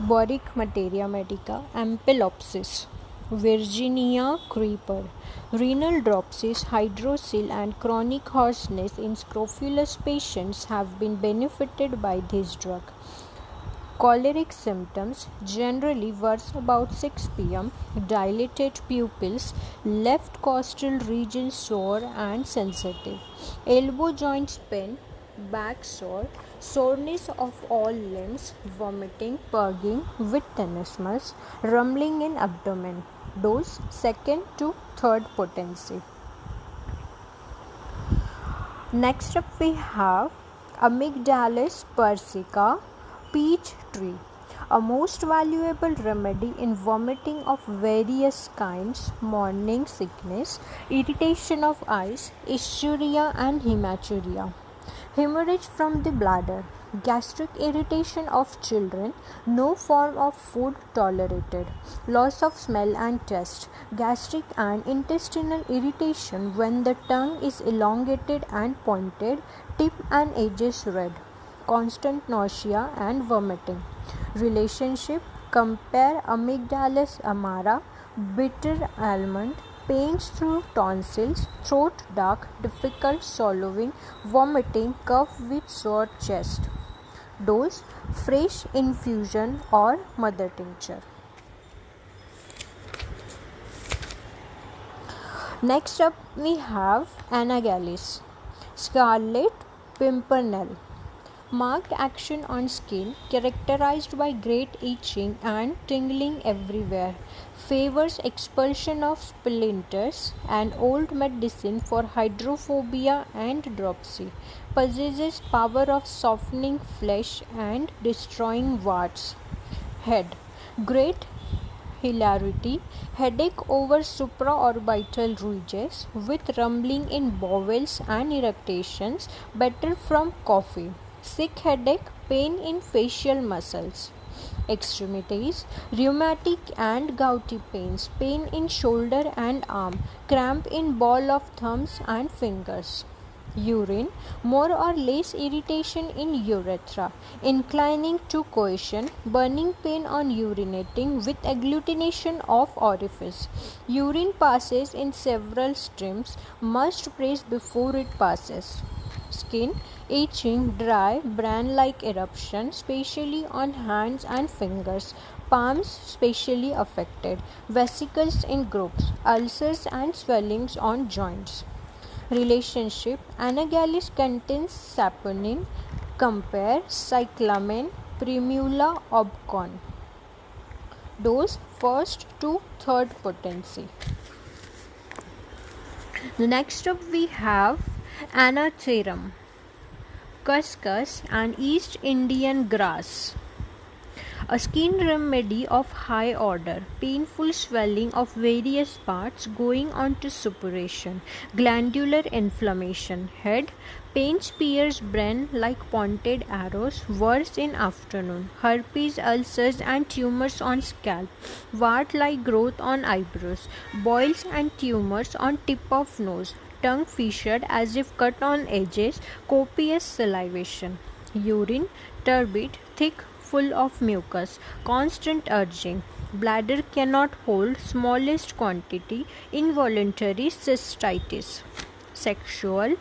Boric materia medica, ampelopsis, Virginia creeper, renal dropsy, hydrocele, and chronic hoarseness in scrofulous patients have been benefited by this drug. Choleric symptoms generally worse about 6 p.m. Dilated pupils, left costal region sore and sensitive, elbow joints pain, back sore, soreness of all limbs, vomiting, purging with tenesmus, rumbling in abdomen. Dose 2nd to 3rd potency. Next up we have Amygdalis persica, peach tree, a most valuable remedy in vomiting of various kinds, morning sickness, irritation of eyes, ischuria and hematuria, hemorrhage from the bladder, gastric irritation of children, no form of food tolerated, loss of smell and taste, gastric and intestinal irritation when the tongue is elongated and pointed, tip and edges red, constant nausea and vomiting. Relationship: compare Amygdalis amara, bitter almond, pains through tonsils, throat dark, difficult swallowing, vomiting, cough with sore chest. Dose: fresh infusion or mother tincture. Next up we have Anagallis, Scarlet Pimpernel. Marked action on skin characterized by great itching and tingling everywhere. Favors expulsion of splinters, an old medicine for hydrophobia and dropsy. Possesses power of softening flesh and destroying warts. Head: great hilarity, headache over supraorbital ridges with rumbling in bowels and irritations, better from coffee. Sick headache, pain in facial muscles. Extremities: rheumatic and gouty pains, pain in shoulder and arm, cramp in ball of thumbs and fingers. Urine: more or less irritation in urethra, inclining to coition, burning pain on urinating with agglutination of orifice. Urine passes in several streams, must press before it passes. Skin: itching, dry, bran-like eruption, especially on hands and fingers, palms specially affected, vesicles in groups, ulcers and swellings on joints. Relationship: Anagallis contains saponin, compare cyclamen, primula obcon. Dose: 1st to 3rd potency. Next up we have Anatharum, cuscus and East Indian grass. A skin remedy of high order, painful swelling of various parts going on to suppuration, glandular inflammation, head, pains pierce brain like pointed arrows, worse in afternoon, herpes, ulcers and tumors on scalp, wart-like growth on eyebrows, boils and tumors on tip of nose, tongue fissured as if cut on edges, copious salivation. Urine: turbid, thick, full of mucus, constant urging, bladder cannot hold smallest quantity, involuntary cystitis. Sexual: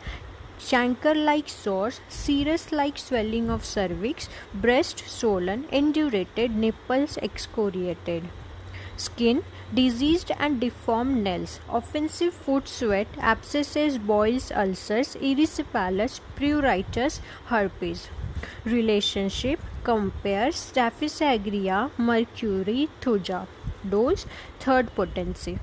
chancre-like sores, serous-like swelling of cervix, breast swollen, indurated, nipples excoriated. Skin: diseased and deformed nails, offensive foot sweat, abscesses, boils, ulcers, erysipelas, pruritus, herpes. Relationship: compare Staphysagria mercury thuja. Dose: 3rd potency.